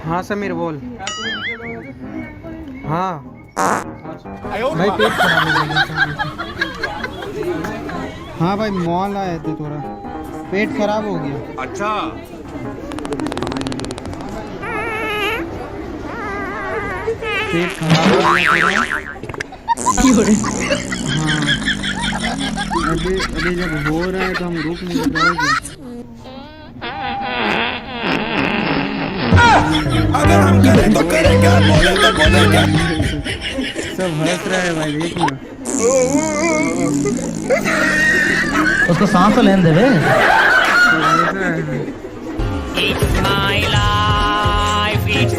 हाँ समीर बोल। हाँ भाई पेट खराब हो गया। हाँ भाई मॉल आए थे, थोड़ा पेट खराब हो गया। अच्छा। पेट खराब हो गया हाँ अभी अभी जब हो रहा है तो हम रुक नहीं रहे। अगर हम करें तो करें क्या, बोले तो बोले क्या। सब हंस रहा है भाई, देख ना। उसको सांस तो लेने दे बे। सब हंस रहा है। It's my life, it's